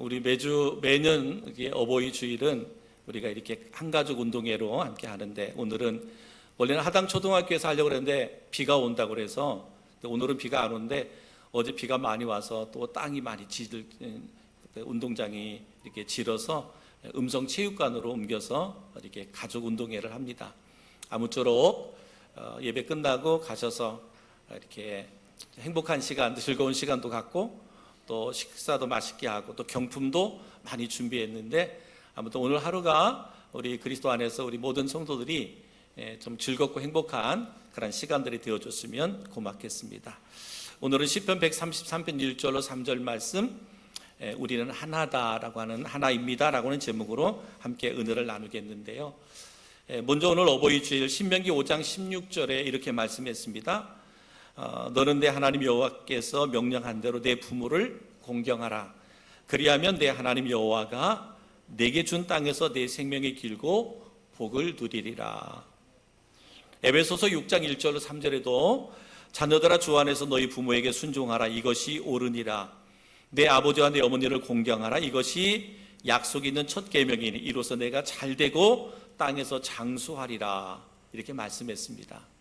우리 매년 이게 어버이 주일은 우리가 이렇게 한가족 운동회로 함께 하는데, 오늘은 원래는 하당 초등학교에서 하려고 그랬는데 비가 온다고 그래서, 오늘은 비가 안 오는데 어제 비가 많이 와서 또 땅이 많이 운동장이 이렇게 질어서 음성체육관으로 옮겨서 이렇게 가족 운동회를 합니다. 아무쪼록 예배 끝나고 가셔서 이렇게 행복한 시간, 즐거운 시간도 갖고 또 식사도 맛있게 하고 또 경품도 많이 준비했는데, 아무튼 오늘 하루가 우리 그리스도 안에서 우리 모든 성도들이 좀 즐겁고 행복한 그런 시간들이 되어줬으면 고맙겠습니다. 오늘은 시편 133편 1절로 3절 말씀, 우리는 하나다라고 하는, 하나입니다라고 하는 제목으로 함께 은혜를 나누겠는데요. 먼저 오늘 어버이 주일 신명기 5장 16절에 이렇게 말씀했습니다. 너는 내 하나님 여호와께서 명령한 대로 내 부모를 공경하라. 그리하면 내 하나님 여호와가 내게 준 땅에서 내 생명이 길고 복을 누리리라. 에베소서 6장 1절로 3절에도 자녀들아 주 안에서 너희 부모에게 순종하라. 이것이 옳으니라. 내 아버지와 내 어머니를 공경하라. 이것이 약속 있는 첫 계명이니 이로써 내가 잘되고 땅에서 장수하리라. 이렇게 말씀했습니다.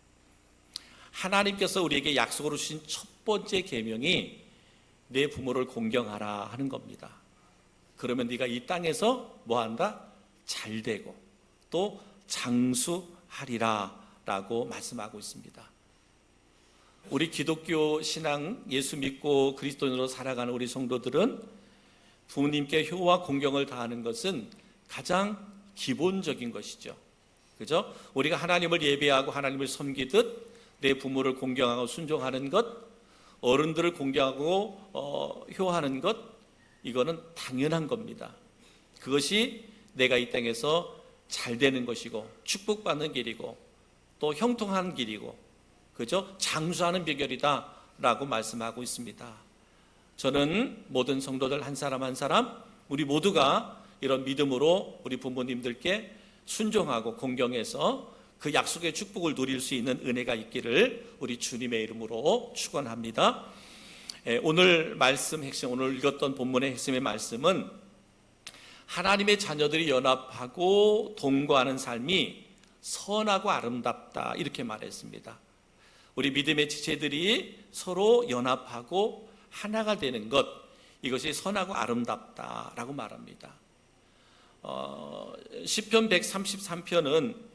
하나님께서 우리에게 약속으로 주신 첫 번째 계명이 내 부모를 공경하라 하는 겁니다. 그러면 네가 이 땅에서 뭐한다? 잘되고 또 장수하리라 라고 말씀하고 있습니다. 우리 기독교 신앙, 예수 믿고 그리스도인으로 살아가는 우리 성도들은 부모님께 효와 공경을 다하는 것은 가장 기본적인 것이죠. 그죠? 우리가 하나님을 예배하고 하나님을 섬기듯 내 부모를 공경하고 순종하는 것, 어른들을 공경하고 효하는 것, 이거는 당연한 겁니다. 그것이 내가 이 땅에서 잘 되는 것이고 축복받는 길이고 또 형통한 길이고, 그죠? 장수하는 비결이다 라고 말씀하고 있습니다. 저는 모든 성도들 한 사람 한 사람, 우리 모두가 이런 믿음으로 우리 부모님들께 순종하고 공경해서 그 약속의 축복을 누릴 수 있는 은혜가 있기를 우리 주님의 이름으로 축원합니다. 오늘 말씀 핵심, 오늘 읽었던 본문의 핵심의 말씀은 하나님의 자녀들이 연합하고 동거하는 삶이 선하고 아름답다, 이렇게 말했습니다. 우리 믿음의 지체들이 서로 연합하고 하나가 되는 것, 이것이 선하고 아름답다라고 말합니다. 시편 133편은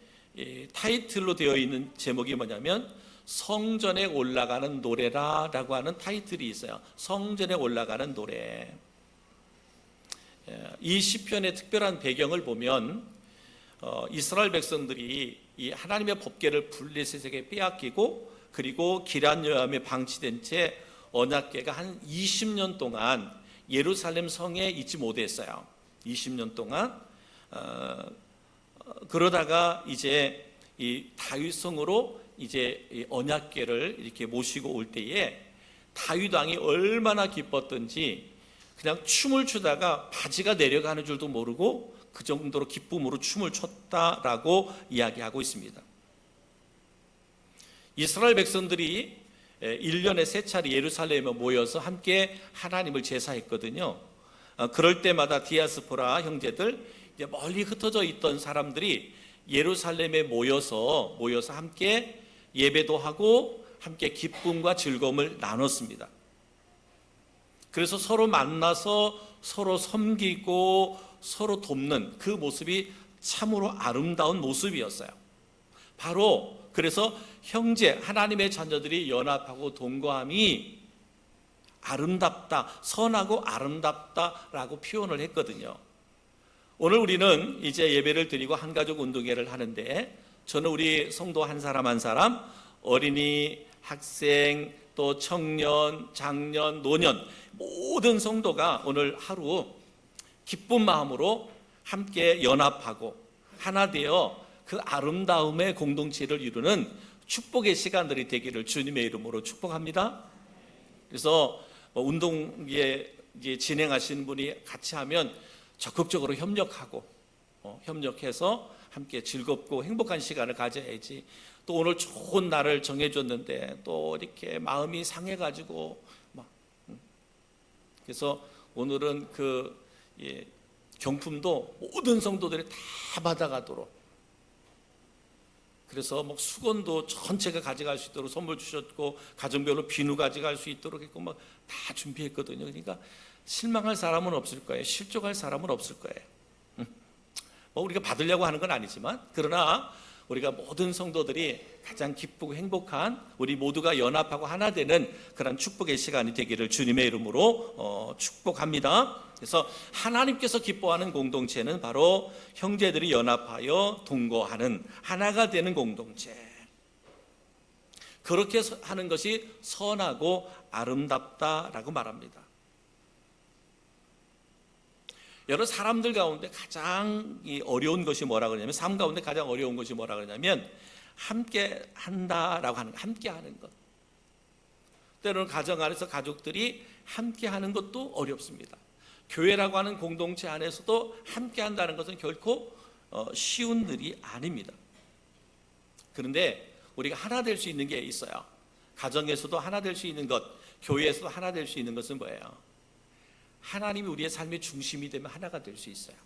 타이틀로 되어 있는 제목이 뭐냐면 성전에 올라가는 노래라 라고 하는 타이틀이 있어요. 성전에 올라가는 노래. 이 시편의 특별한 배경을 보면 이스라엘 백성들이 이 하나님의 법궤를 블레셋에게 빼앗기고, 그리고 기럇여암에 방치된 채 언약궤가 한 20년 동안 예루살렘 성에 있지 못했어요. 20년 동안 그러다가 이제 이 다윗성으로 이제 이 언약궤를 이렇게 모시고 올 때에 다윗 왕이 얼마나 기뻤던지 그냥 춤을 추다가 바지가 내려가는 줄도 모르고 그 정도로 기쁨으로 춤을 췄다라고 이야기하고 있습니다. 이스라엘 백성들이 1년에 3차례 예루살렘에 모여서 함께 하나님을 제사했거든요. 그럴 때마다 디아스포라 형제들, 멀리 흩어져 있던 사람들이 예루살렘에 모여서 함께 예배도 하고 함께 기쁨과 즐거움을 나눴습니다. 그래서 서로 만나서 서로 섬기고 서로 돕는 그 모습이 참으로 아름다운 모습이었어요. 바로 그래서 형제, 하나님의 자녀들이 연합하고 동거함이 아름답다, 선하고 아름답다라고 표현을 했거든요. 오늘 우리는 이제 예배를 드리고 한가족 운동회를 하는데, 저는 우리 성도 한 사람 한 사람, 어린이, 학생, 또 청년, 장년, 노년, 모든 성도가 오늘 하루 기쁜 마음으로 함께 연합하고 하나 되어 그 아름다움의 공동체를 이루는 축복의 시간들이 되기를 주님의 이름으로 축복합니다. 그래서 운동회 진행하시는 분이 같이 하면 적극적으로 협력하고 협력해서 함께 즐겁고 행복한 시간을 가져야지, 또 오늘 좋은 날을 정해줬는데 또 이렇게 마음이 상해가지고 그래서 오늘은 그 경품도 모든 성도들이 다 받아가도록, 그래서 뭐 수건도 전체가 가져갈 수 있도록 선물 주셨고, 가정별로 비누 가져갈 수 있도록 했고, 뭐 다 준비했거든요. 그러니까 실망할 사람은 없을 거예요. 실족할 사람은 없을 거예요. 뭐 우리가 받으려고 하는 건 아니지만, 그러나 우리가 모든 성도들이 가장 기쁘고 행복한, 우리 모두가 연합하고 하나 되는 그런 축복의 시간이 되기를 주님의 이름으로 축복합니다. 그래서 하나님께서 기뻐하는 공동체는 바로 형제들이 연합하여 동거하는 하나가 되는 공동체, 그렇게 하는 것이 선하고 아름답다라고 말합니다. 여러 사람들 가운데 가장 어려운 것이 뭐라 그러냐면, 삶 가운데 가장 어려운 것이 뭐라 그러냐면 함께 한다라고 하는 것, 함께 하는 것. 때로는 가정 안에서 가족들이 함께 하는 것도 어렵습니다. 교회라고 하는 공동체 안에서도 함께 한다는 것은 결코 쉬운 일이 아닙니다. 그런데 우리가 하나 될 수 있는 게 있어요. 가정에서도 하나 될 수 있는 것, 교회에서도 하나 될 수 있는 것은 뭐예요? 하나님이 우리의 삶의 중심이 되면 하나가 될 수 있어요.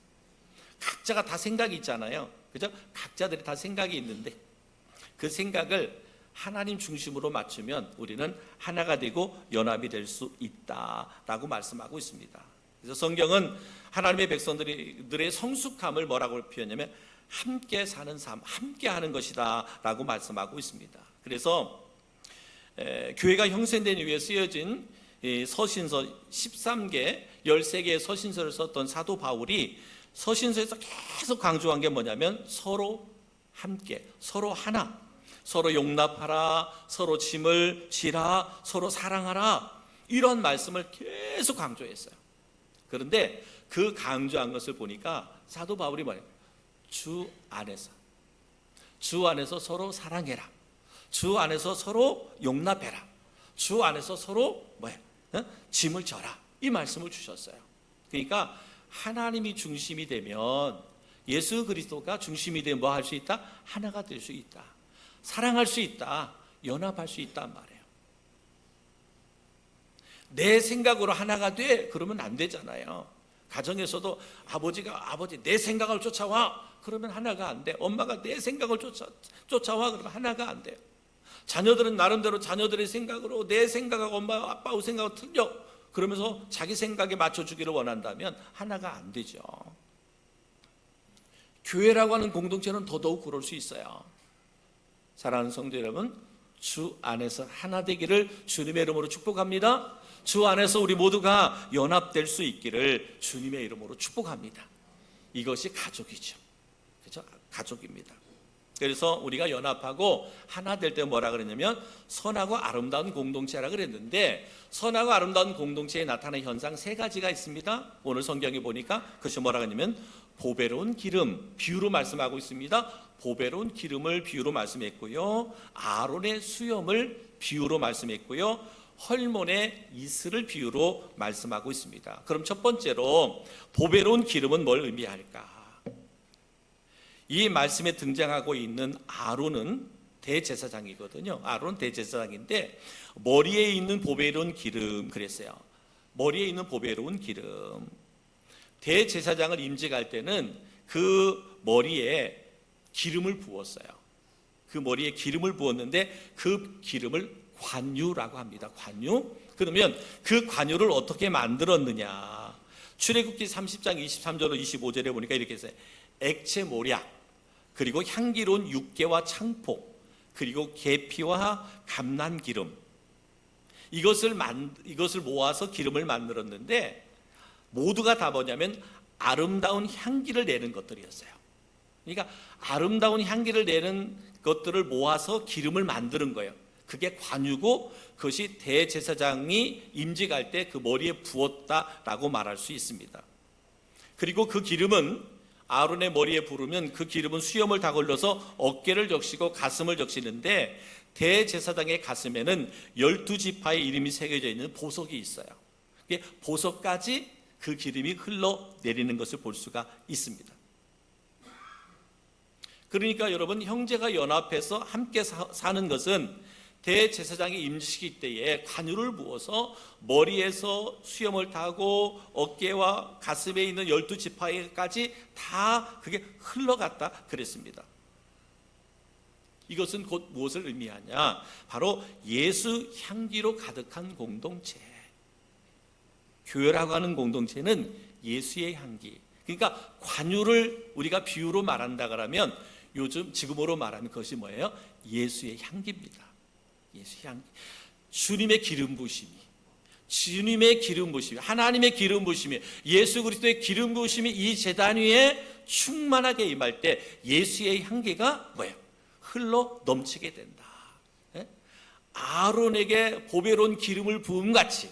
각자가 다 생각이 있잖아요. 그죠? 각자들이 다 생각이 있는데 그 생각을 하나님 중심으로 맞추면 우리는 하나가 되고 연합이 될 수 있다라고 말씀하고 있습니다. 그래서 성경은 하나님의 백성들의 성숙함을 뭐라고 표현하냐면 함께 사는 삶, 함께 하는 것이다 라고 말씀하고 있습니다. 그래서 교회가 형성된 이후에 쓰여진 서신서 13개, 13개의 서신서를 썼던 사도 바울이 서신서에서 계속 강조한 게 뭐냐면 서로 함께, 서로 하나, 서로 용납하라, 서로 짐을 지라, 서로 사랑하라, 이런 말씀을 계속 강조했어요. 그런데 그 강조한 것을 보니까 사도 바울이 뭐예요? 주 안에서 서로 사랑해라, 주 안에서 서로 용납해라, 주 안에서 서로 짐을 져라, 이 말씀을 주셨어요. 그러니까 하나님이 중심이 되면, 예수 그리스도가 중심이 되면 뭐 할 수 있다? 하나가 될 수 있다, 사랑할 수 있다, 연합할 수 있단 말이에요. 내 생각으로 하나가 돼? 그러면 안 되잖아요. 가정에서도 아버지 내 생각을 쫓아와, 그러면 하나가 안 돼. 엄마가 내 생각을 쫓아와, 그러면 하나가 안 돼요. 자녀들은 나름대로 자녀들의 생각으로 내 생각하고 엄마 아빠의 생각하고 틀려, 그러면서 자기 생각에 맞춰주기를 원한다면 하나가 안 되죠. 교회라고 하는 공동체는 더더욱 그럴 수 있어요. 사랑하는 성도 여러분, 주 안에서 하나 되기를 주님의 이름으로 축복합니다. 주 안에서 우리 모두가 연합될 수 있기를 주님의 이름으로 축복합니다. 이것이 가족이죠. 그렇죠? 가족입니다. 그래서 우리가 연합하고 하나 될 때 뭐라 그랬냐면 선하고 아름다운 공동체라 그랬는데, 선하고 아름다운 공동체에 나타나는 현상 세 가지가 있습니다. 오늘 성경에 보니까 그것이 뭐라 그러냐면 보배로운 기름, 비유로 말씀하고 있습니다. 보배로운 기름을 비유로 말씀했고요, 아론의 수염을 비유로 말씀했고요, 헐몬의 이슬을 비유로 말씀하고 있습니다. 그럼 첫 번째로 보배로운 기름은 뭘 의미할까? 이 말씀에 등장하고 있는 아론은 대제사장이거든요. 아론 대제사장인데 머리에 있는 보배로운 기름, 그랬어요. 머리에 있는 보배로운 기름. 대제사장을 임직할 때는 그 머리에 기름을 부었어요. 그 머리에 기름을 부었는데 그 기름을 관유라고 합니다. 관유. 그러면 그 관유를 어떻게 만들었느냐? 출애굽기 30장 23절로 25절에 보니까 이렇게 했어요. 액체 모략, 그리고 향기로운 육개와 창포, 그리고 계피와 감난기름, 이것을 모아서 기름을 만들었는데 모두가 다 뭐냐면 아름다운 향기를 내는 것들이었어요. 그러니까 아름다운 향기를 내는 것들을 모아서 기름을 만드는 거예요. 그게 관유고, 그것이 대제사장이 임직할 때 그 머리에 부었다라고 말할 수 있습니다. 그리고 그 기름은 아론의 머리에 부르면 그 기름은 수염을 다 걸러서 어깨를 적시고 가슴을 적시는데, 대제사장의 가슴에는 12지파의 이름이 새겨져 있는 보석이 있어요. 보석까지 그 기름이 흘러내리는 것을 볼 수가 있습니다. 그러니까 여러분, 형제가 연합해서 함께 사는 것은 대제사장이 임시기 때에 관유를 부어서 머리에서 수염을 타고 어깨와 가슴에 있는 12지파에까지 다 그게 흘러갔다 그랬습니다. 이것은 곧 무엇을 의미하냐? 바로 예수 향기로 가득한 공동체. 교회라고 하는 공동체는 예수의 향기. 그러니까 관유를 우리가 비유로 말한다 그러면 지금으로 말하면 그것이 뭐예요? 예수의 향기입니다. 예수의 향기. 주님의 기름 부으심이, 하나님의 기름 부으심이, 예수 그리스도의 기름 부으심이 이 제단 위에 충만하게 임할 때 예수의 향기가 뭐예요? 흘러 넘치게 된다. 아론에게 보배로운 기름을 부음 같이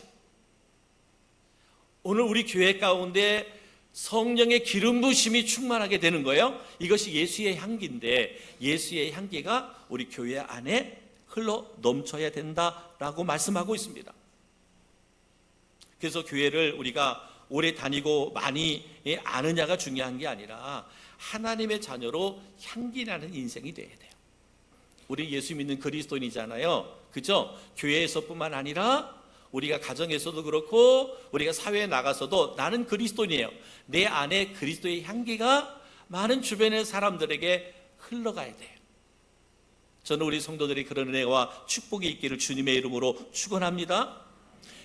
오늘 우리 교회 가운데 성령의 기름 부으심이 충만하게 되는 거예요. 이것이 예수의 향기인데 예수의 향기가 우리 교회 안에 흘러 넘쳐야 된다라고 말씀하고 있습니다. 그래서 교회를 우리가 오래 다니고 많이 아느냐가 중요한 게 아니라 하나님의 자녀로 향기나는 인생이 돼야 돼요. 우리 예수 믿는 그리스도인이잖아요. 그죠? 교회에서뿐만 아니라 우리가 가정에서도 그렇고 우리가 사회에 나가서도 나는 그리스도인이에요. 내 안에 그리스도의 향기가 많은 주변의 사람들에게 흘러가야 돼요. 저는 우리 성도들이 그런 은혜와 축복이 있기를 주님의 이름으로 축원합니다.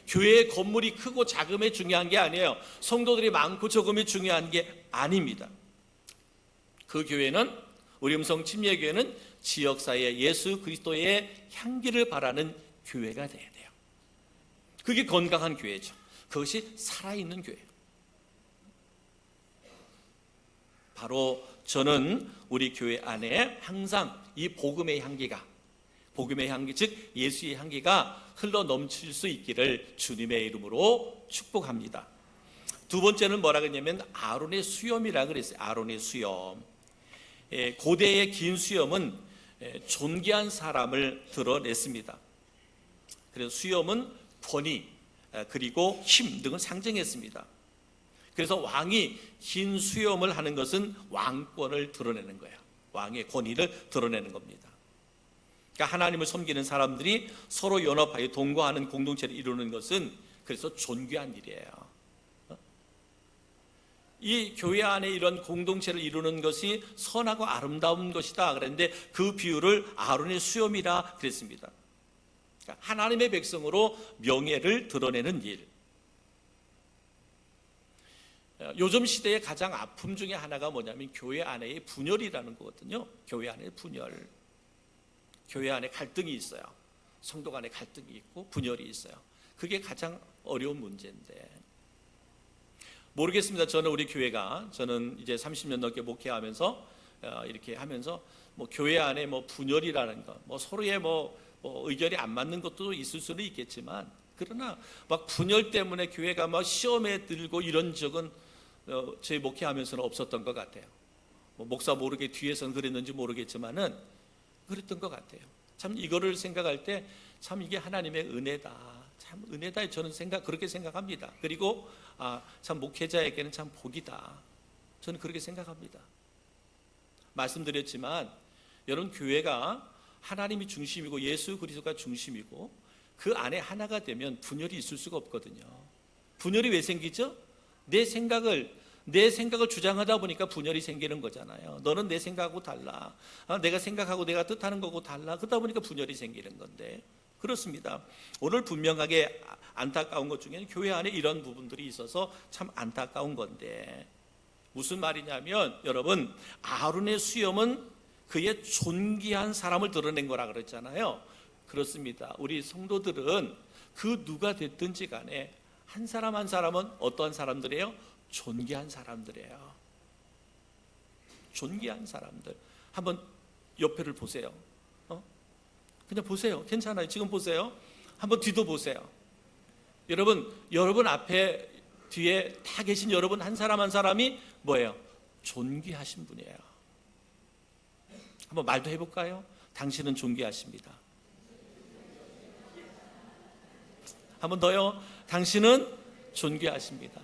교회의 건물이 크고 작음이 중요한 게 아니에요. 성도들이 많고 적음이 중요한 게 아닙니다. 그 교회는, 우리 음성 침례교회는 지역사회에 예수 그리스도의 향기를 바라는 교회가 돼야 돼요. 그게 건강한 교회죠. 그것이 살아있는 교회예요. 바로 저는 우리 교회 안에 항상 이 복음의 향기, 즉 예수의 향기가 흘러 넘칠 수 있기를 주님의 이름으로 축복합니다. 두 번째는 뭐라 그랬냐면 아론의 수염이라 그랬어요. 아론의 수염. 고대의 긴 수염은 존귀한 사람을 드러냈습니다. 그래서 수염은 권위 그리고 힘 등을 상징했습니다. 그래서 왕이 긴 수염을 하는 것은 왕권을 드러내는 거예요. 왕의 권위를 드러내는 겁니다. 그러니까 하나님을 섬기는 사람들이 서로 연합하여 동거하는 공동체를 이루는 것은 그래서 존귀한 일이에요. 이 교회 안에 이런 공동체를 이루는 것이 선하고 아름다운 것이다 그랬는데 그 비유를 아론의 수염이라 그랬습니다. 그러니까 하나님의 백성으로 명예를 드러내는 일. 요즘 시대의 가장 아픔 중에 하나가 뭐냐면 교회 안에의 분열이라는 거거든요. 교회 안에 분열. 교회 안에 갈등이 있어요. 성도 간에 갈등이 있고 분열이 있어요. 그게 가장 어려운 문제인데 모르겠습니다. 저는 우리 교회가 저는 이제 30년 넘게 목회하면서 이렇게 하면서 뭐 교회 안에 뭐 분열이라는 것, 뭐 서로의 뭐 의견이 안 맞는 것도 있을 수는 있겠지만 그러나 막 분열 때문에 교회가 막 시험에 들고 이런 적은 저희 목회하면서는 없었던 것 같아요. 뭐 목사 모르게 뒤에서는 그랬는지 모르겠지만은 그랬던 것 같아요. 참 이거를 생각할 때 참 이게 하나님의 은혜다. 참 은혜다. 저는 그렇게 생각합니다. 그리고 참 목회자에게는 참 복이다. 저는 그렇게 생각합니다. 말씀드렸지만 여러분 교회가 하나님이 중심이고 예수 그리스도가 중심이고 그 안에 하나가 되면 분열이 있을 수가 없거든요. 분열이 왜 생기죠? 내 생각을 주장하다 보니까 분열이 생기는 거잖아요. 너는 내 생각하고 달라. 내가 생각하고 내가 뜻하는 거고 달라. 그러다 보니까 분열이 생기는 건데 그렇습니다. 오늘 분명하게 안타까운 것 중에는 교회 안에 이런 부분들이 있어서 참 안타까운 건데 무슨 말이냐면 여러분 아론의 수염은 그의 존귀한 사람을 드러낸 거라 그랬잖아요. 그렇습니다. 우리 성도들은 그 누가 됐든지 간에 한 사람 한 사람은 어떠한 사람들이에요? 존귀한 사람들이에요. 존귀한 사람들. 한번 옆에를 보세요. 그냥 보세요. 괜찮아요. 지금 보세요. 한번 뒤도 보세요. 여러분 앞에 뒤에 다 계신 여러분 한 사람 한 사람이 뭐예요? 존귀하신 분이에요. 한번 말도 해볼까요? 당신은 존귀하십니다. 한번 더요. 당신은 존귀하십니다.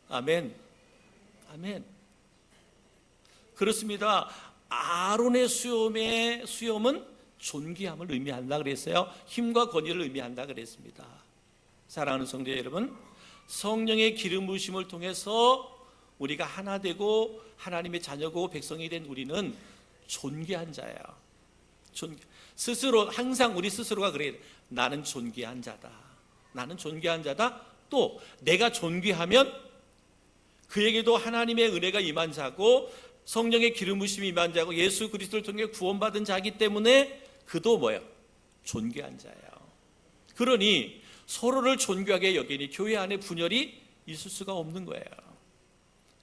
아멘. 아멘. 그렇습니다. 아론의 수염은 존귀함을 의미한다 그랬어요. 힘과 권위를 의미한다 그랬습니다. 사랑하는 성도 여러분, 성령의 기름 부으심을 통해서 우리가 하나 되고 하나님의 자녀고 백성이 된 우리는 존귀한 자예요. 스스로 항상 우리 스스로가 그래요. 나는 존귀한 자다. 나는 존귀한 자다. 또 내가 존귀하면 그에게도 하나님의 은혜가 임한 자고 성령의 기름 부으심이 임한 자고 예수 그리스도를 통해 구원받은 자이기 때문에 그도 뭐예요? 존귀한 자예요. 그러니 서로를 존귀하게 여기니 교회 안에 분열이 있을 수가 없는 거예요.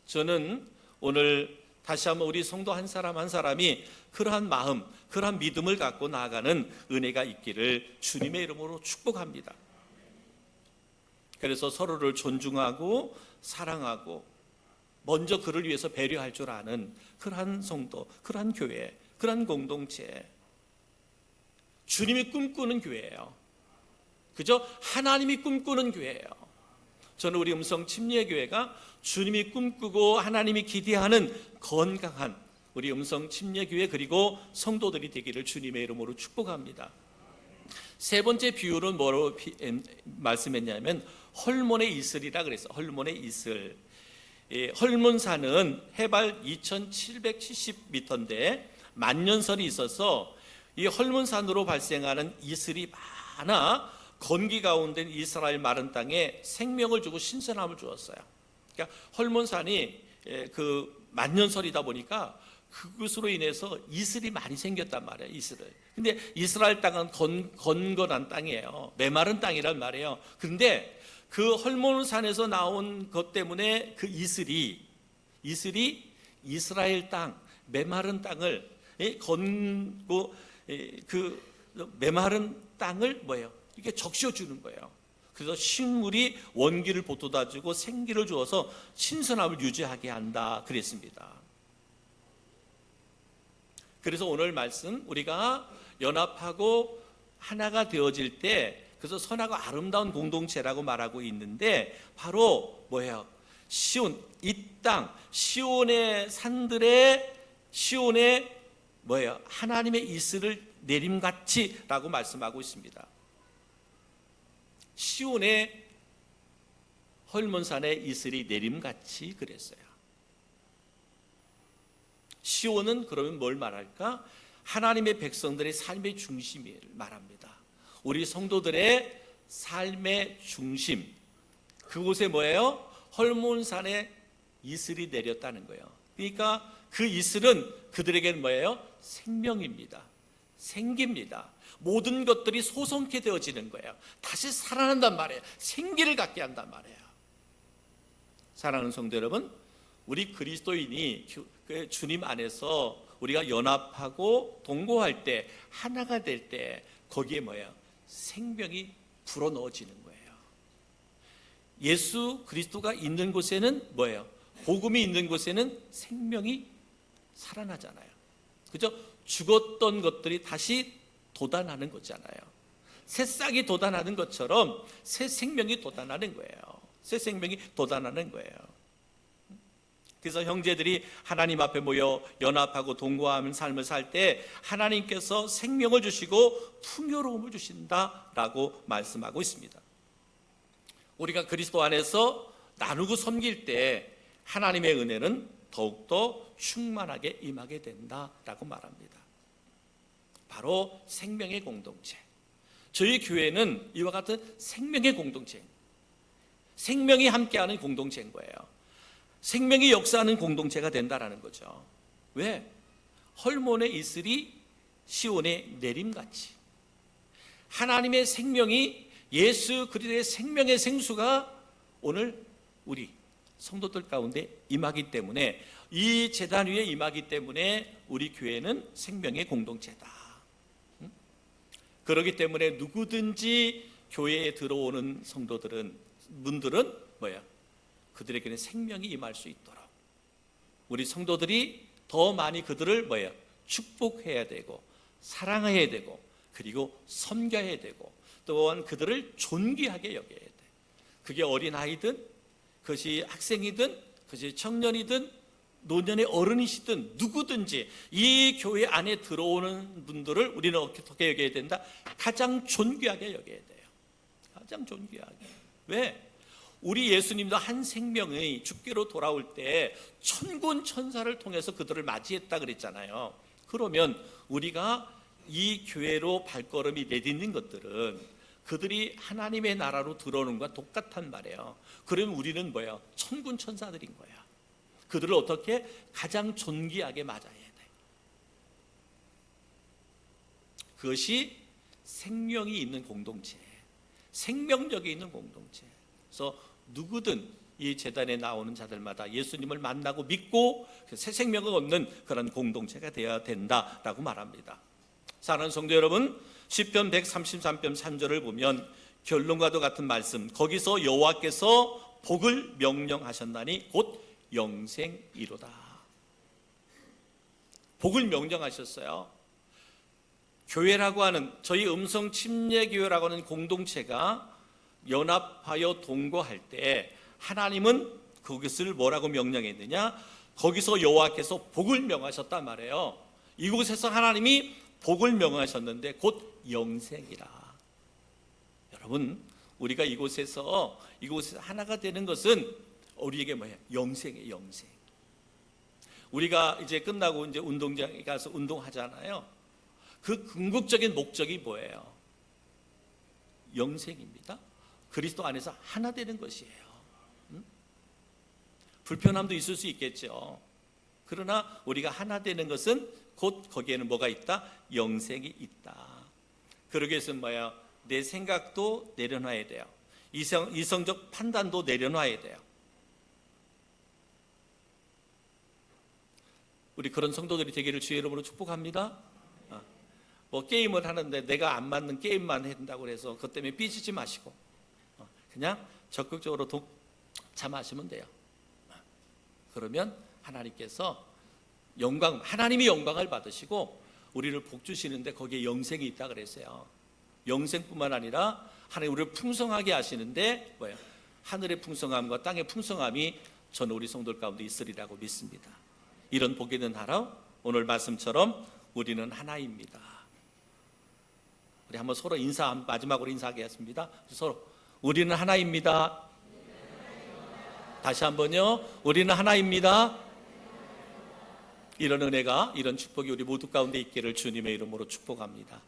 저는 오늘 다시 한번 우리 성도 한 사람 한 사람이 그러한 마음, 그러한 믿음을 갖고 나아가는 은혜가 있기를 주님의 이름으로 축복합니다. 그래서 서로를 존중하고 사랑하고 먼저 그를 위해서 배려할 줄 아는 그러한 성도, 그러한 교회, 그러한 공동체, 주님이 꿈꾸는 교회예요. 그죠? 하나님이 꿈꾸는 교회예요. 저는 우리 음성 침례교회가 주님이 꿈꾸고 하나님이 기대하는 건강한 우리 음성 침례교회 그리고 성도들이 되기를 주님의 이름으로 축복합니다. 세 번째 비유는 뭐로 말씀했냐면 헐몬의 이슬이라 그랬어요. 헐몬의 이슬. 헐몬산은 해발 2770m인데 만년설이 있어서 이 헐몬산으로 발생하는 이슬이 많아 건기 가운데 이스라엘 마른 땅에 생명을 주고 신선함을 주었어요. 그러니까 헐몬산이 그 만년설이다 보니까 그것으로 인해서 이슬이 많이 생겼단 말이에요. 이슬을. 근데 이스라엘 땅은 건건한 땅이에요. 메마른 땅이란 말이에요. 그런데 그 헐몬산에서 나온 것 때문에 그 이슬이 이스라엘 땅, 메마른 땅을 건고 그 메마른 땅을 뭐예요? 이렇게 적셔 주는 거예요. 그래서 식물이 원기를 보돋아 주고 생기를 주어서 신선함을 유지하게 한다 그랬습니다. 그래서 오늘 말씀 우리가 연합하고 하나가 되어질 때 그래서 선하고 아름다운 공동체라고 말하고 있는데 바로 뭐예요? 시온, 이 땅, 시온의 산들에 시온의 뭐예요? 하나님의 이슬을 내림같이라고 말씀하고 있습니다. 시온의 헐몬산의 이슬이 내림같이 그랬어요. 시온은 그러면 뭘 말할까? 하나님의 백성들의 삶의 중심을 말합니다. 우리 성도들의 삶의 중심, 그곳에 뭐예요? 헐몬산에 이슬이 내렸다는 거예요. 그러니까 그 이슬은 그들에게는 뭐예요? 생명입니다. 생기입니다. 모든 것들이 소성케 되어지는 거예요. 다시 살아난단 말이에요. 생기를 갖게 한단 말이에요. 사랑하는 성도 여러분, 우리 그리스도인이 주님 안에서 우리가 연합하고 동거할 때, 하나가 될 때 거기에 뭐예요? 생명이 불어넣어지는 거예요. 예수 그리스도가 있는 곳에는 뭐예요? 복음이 있는 곳에는 생명이 살아나잖아요. 그죠? 죽었던 것들이 다시 돋아나는 거잖아요. 새싹이 돋아나는 것처럼 새 생명이 돋아나는 거예요. 새 생명이 돋아나는 거예요. 그래서 형제들이 하나님 앞에 모여 연합하고 동거하는 삶을 살 때 하나님께서 생명을 주시고 풍요로움을 주신다라고 말씀하고 있습니다. 우리가 그리스도 안에서 나누고 섬길 때 하나님의 은혜는 더욱더 충만하게 임하게 된다라고 말합니다. 바로 생명의 공동체. 저희 교회는 이와 같은 생명의 공동체, 생명이 함께하는 공동체인 거예요. 생명이 역사하는 공동체가 된다라는 거죠. 왜? 헐몬의 이슬이 시온의 내림같이 하나님의 생명이 예수 그리스도의 생명의 생수가 오늘 우리 성도들 가운데 임하기 때문에 이 제단 위에 임하기 때문에 우리 교회는 생명의 공동체다. 그렇기 때문에 누구든지 교회에 들어오는 분들은 뭐야? 그들에게는 생명이 임할 수 있도록 우리 성도들이 더 많이 그들을 뭐야? 축복해야 되고 사랑해야 되고 그리고 섬겨야 되고 또한 그들을 존귀하게 여겨야 돼. 그게 어린아이든 그것이 학생이든 그것이 청년이든 노년의 어른이시든 누구든지 이 교회 안에 들어오는 분들을 우리는 어떻게 여겨야 된다? 가장 존귀하게 여겨야 돼요. 가장 존귀하게. 왜? 우리 예수님도 한 생명이 죽기로 돌아올 때 천군 천사를 통해서 그들을 맞이했다 그랬잖아요. 그러면 우리가 이 교회로 발걸음이 내딛는 것들은 그들이 하나님의 나라로 들어오는 것과 똑같단 말이에요. 그러면 우리는 뭐예요? 천군 천사들인 거야. 그들을 어떻게 가장 존귀하게 맞아야 돼. 그것이 생명이 있는 공동체, 생명력이 있는 공동체. 그래서 누구든 이 제단에 나오는 자들마다 예수님을 만나고 믿고 새 생명을 얻는 그런 공동체가 되어야 된다라고 말합니다. 사랑하는 성도 여러분, 시편 133편 3절을 보면 결론과도 같은 말씀, 거기서 여호와께서 복을 명령하셨나니 곧 영생이로다. 복을 명령하셨어요. 교회라고 하는, 저희 음성 침례교회라고 하는 공동체가 연합하여 동거할 때 하나님은 그것을 뭐라고 명령했느냐? 거기서 여호와께서 복을 명하셨단 말이에요. 이곳에서 하나님이 복을 명하셨는데 곧 영생이라. 여러분, 우리가 이곳에서 하나가 되는 것은 우리에게 뭐예요? 영생이에요. 영생. 우리가 이제 끝나고 이제 운동장에 가서 운동하잖아요. 그 궁극적인 목적이 뭐예요? 영생입니다. 그리스도 안에서 하나 되는 것이에요. 불편함도 있을 수 있겠죠. 그러나 우리가 하나 되는 것은 곧 거기에는 뭐가 있다? 영생이 있다. 그러기 위해서는 뭐예요? 내 생각도 내려놔야 돼요. 이성적 판단도 내려놔야 돼요. 우리 그런 성도들이 되기를 주의 이름으로 축복합니다. 뭐 게임을 하는데 내가 안 맞는 게임만 한다고 해서 그것 때문에 삐지지 마시고 그냥 적극적으로 참하시면 돼요. 그러면 하나님께서 하나님이 영광을 받으시고 우리를 복 주시는데 거기에 영생이 있다 그랬어요. 영생뿐만 아니라 하나님 우리를 풍성하게 하시는데 뭐예요? 하늘의 풍성함과 땅의 풍성함이 저는 우리 성도들 가운데 있으리라고 믿습니다. 이런 복 있는 하루, 오늘 말씀처럼 우리는 하나입니다. 우리 한번 서로 마지막으로 인사하겠습니다. 서로 우리는 하나입니다. 다시 한번요. 우리는 하나입니다. 이런 은혜가, 이런 축복이 우리 모두 가운데 있기를 주님의 이름으로 축복합니다.